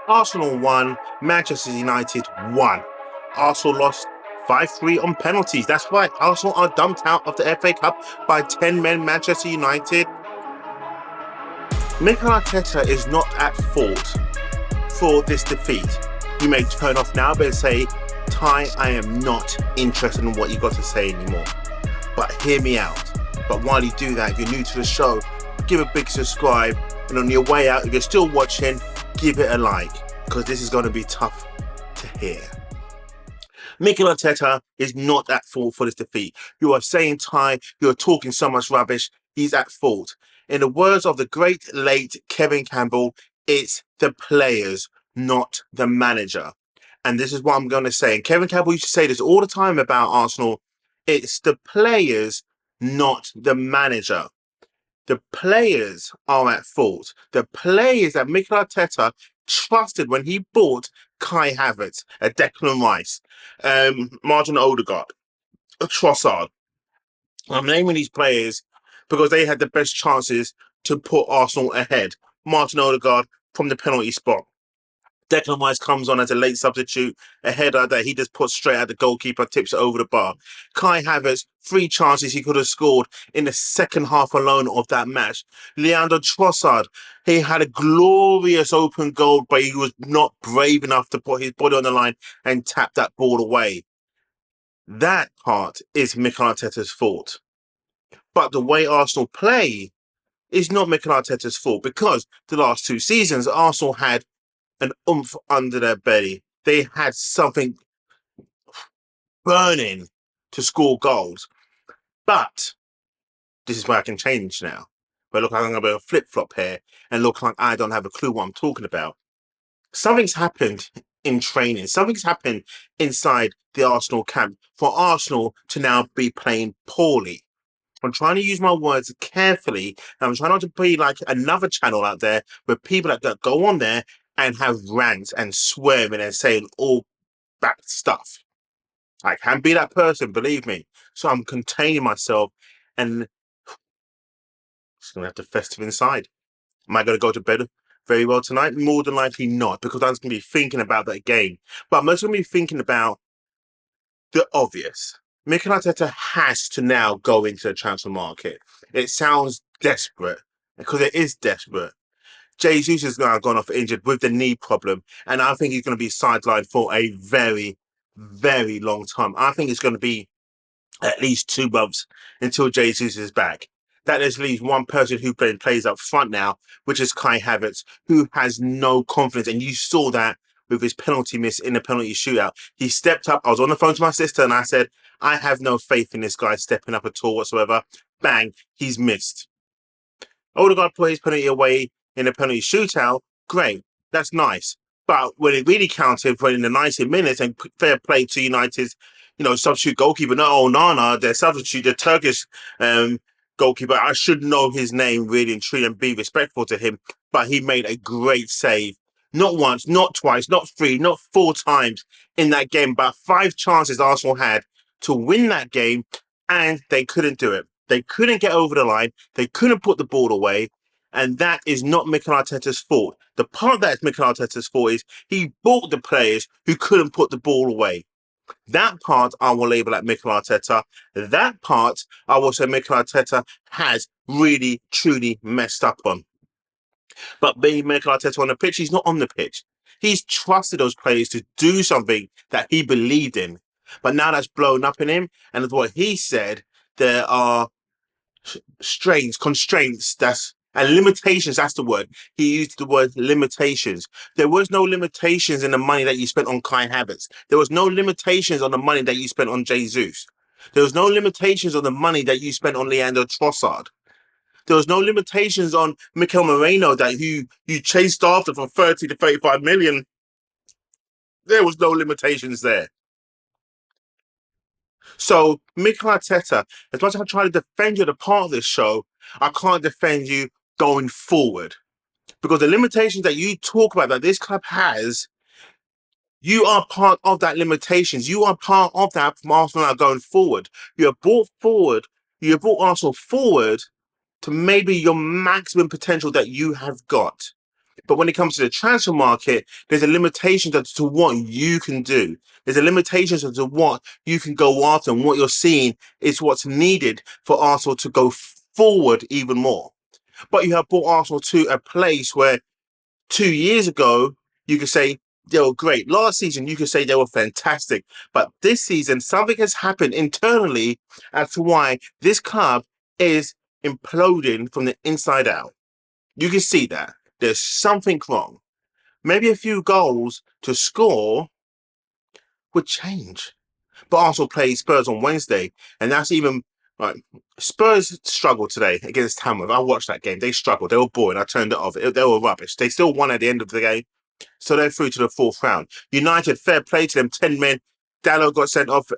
Arsenal won, Manchester United won. Arsenal lost 5-3 on penalties. That's right, Arsenal are dumped out of the FA Cup by 10 men Manchester United. Mikel Arteta is not at fault for this defeat. You may turn off now but say, Ty, I am not interested in what you got to say anymore. But hear me out. But while you do that, if you're new to the show, give a big subscribe. And on your way out, if you're still watching, give it a like. Because this is going to be tough to hear. Mikel Arteta is not at fault for this defeat. You are saying, Ty, you're talking so much rubbish. He's at fault. In the words of the great late Kevin Campbell, it's the players, not the manager. And this is what I'm going to say. And Kevin Campbell used to say this all the time about Arsenal. It's the players, not the manager. The players are at fault. The players that Mikel Arteta trusted when he bought Kai Havertz, a Declan Rice, Martin Odegaard, a Trossard. I'm naming these players because they had the best chances to put Arsenal ahead. Martin Odegaard from the penalty spot. Declan Rice comes on as a late substitute, a header that he just puts straight at the goalkeeper, tips it over the bar. Kai Havertz, 3 chances he could have scored in the second half alone of that match. Leandro Trossard, he had a glorious open goal, but he was not brave enough to put his body on the line and tap that ball away. That part is Mikel Arteta's fault. But the way Arsenal play is not Mikel Arteta's fault, because the last 2 seasons, Arsenal had an oomph under their belly. They had something burning to score goals. But this is where I can change now. But look, I'm going to be a flip-flop here and look like I don't have a clue what I'm talking about. Something's happened in training. Something's happened inside the Arsenal camp for Arsenal to now be playing poorly. I'm trying to use my words carefully. And I'm trying not to be like another channel out there where people that go on there and have rants and swearing and saying all bad stuff. I can be that person, believe me. So I'm containing myself and just going to have to festive inside. Am I going to go to bed very well tonight? More than likely not, because I'm just going to be thinking about that game. But I'm also going to be thinking about the obvious. Mikel Arteta has to now go into the transfer market. It sounds desperate, because it is desperate. Jesus has now gone off injured with the knee problem, and I think he's going to be sidelined for a very, very long time. I think it's going to be at least 2 months until Jesus is back. That just leaves one person who plays up front now, which is Kai Havertz, who has no confidence. And you saw that with his penalty miss in the penalty shootout. He stepped up. I was on the phone to my sister and I said, I have no faith in this guy stepping up at all whatsoever. Bang, he's missed. Odegaard put his penalty away in a penalty shootout. Great, that's nice. But when it really counted for in the 90 minutes, and fair play to United's, substitute goalkeeper, their substitute, the Turkish goalkeeper, I should know his name really and truly and be respectful to him, but he made a great save. Not once, not twice, not 3, not 4 times in that game, but 5 chances Arsenal had to win that game, and they couldn't do it. They couldn't get over the line. They couldn't put the ball away. And that is not Mikel Arteta's fault. The part that is Mikel Arteta's fault is he bought the players who couldn't put the ball away. That part I will label at Mikel Arteta. That part I will say Mikel Arteta has really, truly messed up on. But being Mikel Arteta on the pitch, he's not on the pitch. He's trusted those players to do something that he believed in. But now that's blown up in him. And as what he said, there are constraints, and limitations, that's the word. He used the word limitations. There was no limitations in the money that you spent on Kai Havertz. There was no limitations on the money that you spent on Jesus. There was no limitations on the money that you spent on Leandro Trossard. There was no limitations on Mikel Moreno that you chased after from 30 to 35 million. There was no limitations there. So, Mikel Arteta, as much as I try to defend you at the part of this show, I can't defend you going forward. Because the limitations that you talk about that this club has, you are part of that limitations. You are part of that from Arsenal now going forward. You have brought Arsenal forward to maybe your maximum potential that you have got. But when it comes to the transfer market, there's a limitation as to what you can do. There's a limitation as to what you can go after, and what you're seeing is what's needed for Arsenal to go forward even more. But you have brought Arsenal to a place where 2 years ago, you could say they were great. Last season, you could say they were fantastic. But this season, something has happened internally as to why this club is imploding from the inside out. You can see that. There's something wrong. Maybe a few goals to score would change. But Arsenal play Spurs on Wednesday, and that's even like Spurs struggled today against Tamworth. I watched that game. They struggled. They were boring. I turned it off. They were rubbish. They still won at the end of the game, so they're through to the fourth round. United, fair play to them. 10 men. Dallo got sent off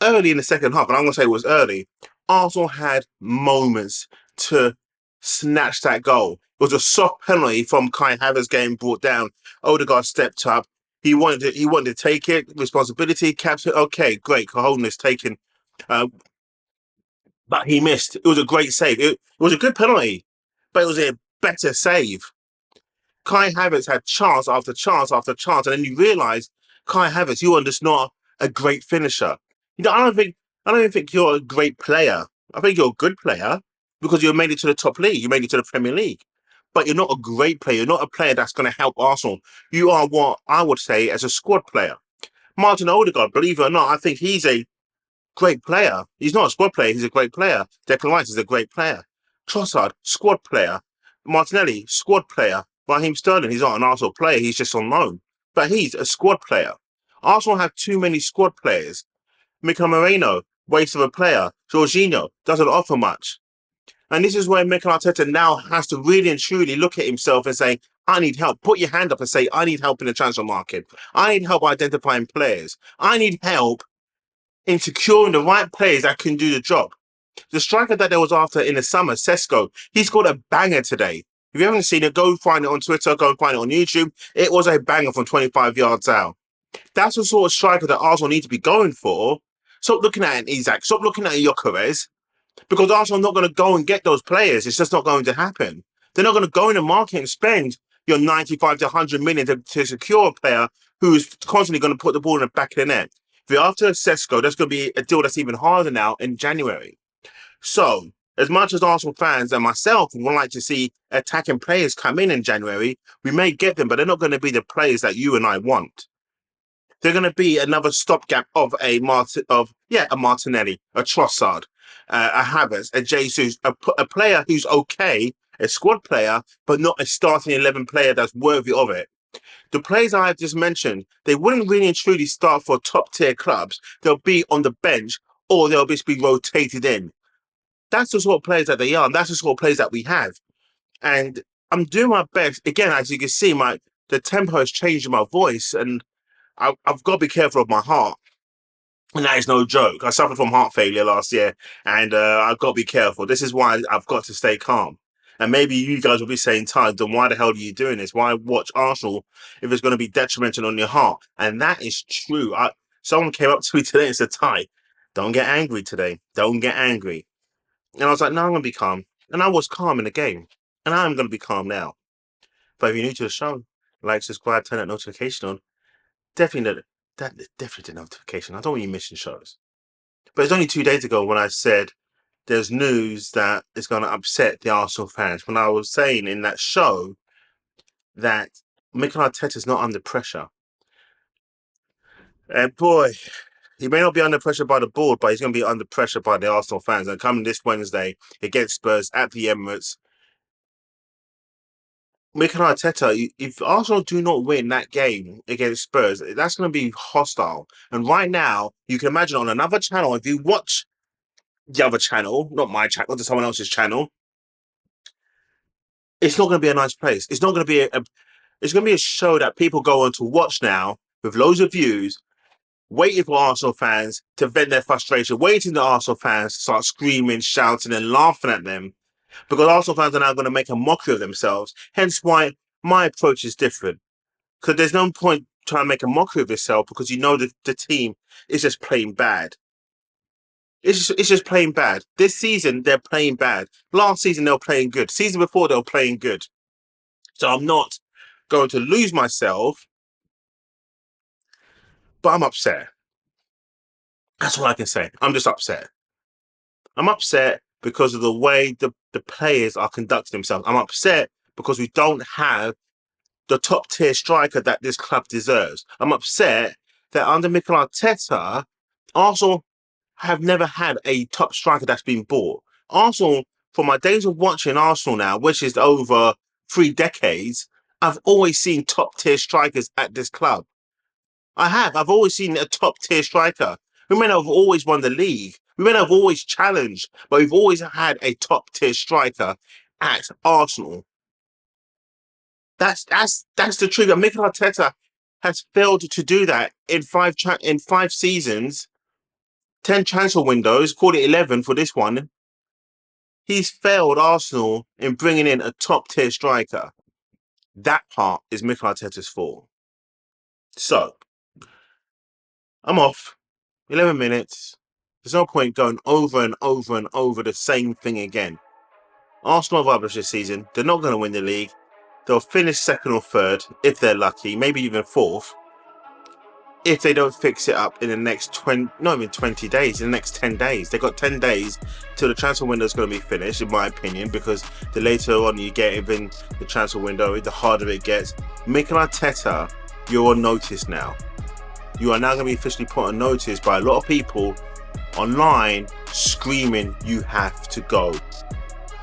early in the second half, and I'm going to say it was early. Arsenal had moments to snatch that goal. It was a soft penalty from Kai Havertz getting brought down. Odegaard stepped up. He wanted to take it, responsibility, capture. Okay, great, cojones taken. Uh, but he missed. It was a great save. It was a good penalty, but it was a better save. Kai Havertz had chance after chance after chance, and then you realise, Kai Havertz, you are just not a great finisher. I don't even think you're a great player. I think you're a good player because you made it to the top league. You made it to the Premier League, but you're not a great player. You're not a player that's going to help Arsenal. You are what I would say as a squad player. Martin Odegaard, believe it or not, I think he's a great player. He's not a squad player. He's a great player. Declan Rice is a great player. Trossard, squad player. Martinelli, squad player. Raheem Sterling, he's not an Arsenal player. He's just on loan. But he's a squad player. Arsenal have too many squad players. Mikel Moreno, waste of a player. Jorginho doesn't offer much. And this is where Mikel Arteta now has to really and truly look at himself and say, I need help. Put your hand up and say, I need help in the transfer market. I need help identifying players. I need help in securing the right players that can do the job. The striker that there was after in the summer, Sesko, he scored a banger today. If you haven't seen it, go find it on Twitter, go and find it on YouTube. It was a banger from 25 yards out. That's the sort of striker that Arsenal need to be going for. Stop looking at an Isak. Stop looking at a Gyökeres. Because Arsenal are not going to go and get those players. It's just not going to happen. They're not going to go in the market and spend your 95 to 100 million to secure a player who's constantly going to put the ball in the back of the net. If you're after Sesko, that's going to be a deal that's even harder now in January. So, as much as Arsenal fans and myself would like to see attacking players come in January, we may get them, but they're not going to be the players that you and I want. They're going to be another stopgap of a Martinelli, a Trossard, a Havertz, a Jesus, a player who's okay, a squad player, but not a starting 11 player that's worthy of it. The players I just mentioned, they wouldn't really and truly start for top tier clubs. They'll be on the bench or they'll just be rotated in. That's the sort of players that they are. And that's the sort of players that we have. And I'm doing my best. Again, as you can see, the tempo has changed in my voice, and I've got to be careful of my heart. And that is no joke. I suffered from heart failure last year, and I've got to be careful. This is why I've got to stay calm. And maybe you guys will be saying, Ty, then why the hell are you doing this? Why watch Arsenal if it's going to be detrimental on your heart? And that is true. Someone came up to me today and said, Ty, don't get angry today. Don't get angry. And I was like, no, I'm going to be calm. And I was calm in the game. And I'm going to be calm now. But if you're new to the show, like, subscribe, turn that notification on. Definitely definitely the notification. I don't want you missing shows. But it's only 2 days ago when I said there's news that is going to upset the Arsenal fans. When I was saying in that show that Mikel Arteta is not under pressure. And boy, he may not be under pressure by the board, but he's going to be under pressure by the Arsenal fans. And coming this Wednesday against Spurs at the Emirates, Mikel Arteta, if Arsenal do not win that game against Spurs, that's going to be hostile. And right now, you can imagine on another channel, if you watch the other channel, not my channel, to someone else's channel, it's not going to be a nice place. It's not going to be it's going to be a show that people go on to watch now with loads of views, waiting for Arsenal fans to vent their frustration, waiting for Arsenal fans to start screaming, shouting, and laughing at them. Because Arsenal fans are now going to make a mockery of themselves. Hence why my approach is different. Because there's no point trying to make a mockery of yourself because you know that the team is just playing bad. It's just playing bad. This season, they're playing bad. Last season, they were playing good. Season before, they were playing good. So I'm not going to lose myself, but I'm upset. That's all I can say. I'm just upset. I'm upset because of the way the players are conducting themselves. I'm upset because we don't have the top tier striker that this club deserves. I'm upset that under Mikel Arteta, Arsenal have never had a top striker that's been bought. Arsenal, for my days of watching Arsenal now, which is over 3 decades, I've always seen top tier strikers at this club. I've always seen a top tier striker. We may not have always won the league. We may not have always challenged, but we've always had a top tier striker at Arsenal. That's the truth. Mikel Arteta has failed to do that in 5 seasons, 10 transfer windows, call it 11 for this one. He's failed Arsenal in bringing in a top tier striker. That part is Mikel Arteta's fault. So, I'm off. 11 minutes. There's no point going over and over and over the same thing again. Arsenal are rubbish this season. They're not going to win the league. They'll finish second or third, if they're lucky, maybe even fourth, if they don't fix it up in the next 20 days, in the next 10 days. They've got 10 days till the transfer window is going to be finished, in my opinion, because the later on you get in the transfer window, the harder it gets. Mikel Arteta, you're on notice now. You are now going to be officially put on notice by a lot of people online screaming, you have to go.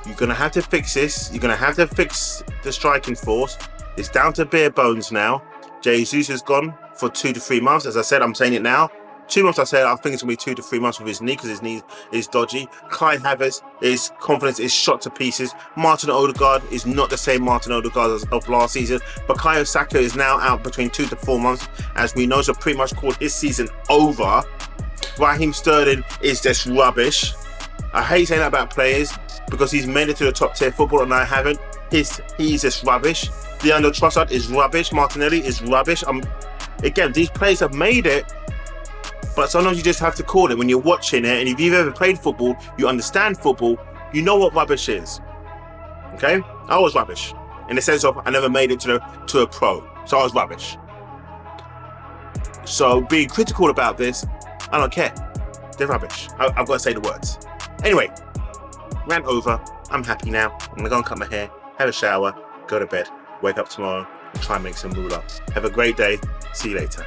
You're going to have to fix this. You're going to have to fix the striking force. It's down to bare bones now. Jesus is gone for 2 to 3 months. As I said, I'm saying it now. 2 months, I said, I think it's going to be 2 to 3 months with his knee because his knee is dodgy. Kai Havertz, his confidence is shot to pieces. Martin Odegaard is not the same Martin Odegaard as of last season. Bukayo Saka is now out between 2 to 4 months, as we know, so pretty much called his season over. Raheem Sterling is just rubbish. I hate saying that about players because he's made it to the top tier football and I haven't. He's just rubbish. Leandro Trossard is rubbish. Martinelli is rubbish. Again, these players have made it, but sometimes you just have to call it when you're watching it. And if you've ever played football, you understand football, you know what rubbish is. Okay? I was rubbish in the sense of I never made it to a pro, so I was rubbish. So being critical about this, I don't care. They're rubbish. I've got to say the words. Anyway, rant over. I'm happy now. I'm gonna go and cut my hair, have a shower, go to bed, wake up tomorrow, and try and make some moolah. Have a great day. See you later.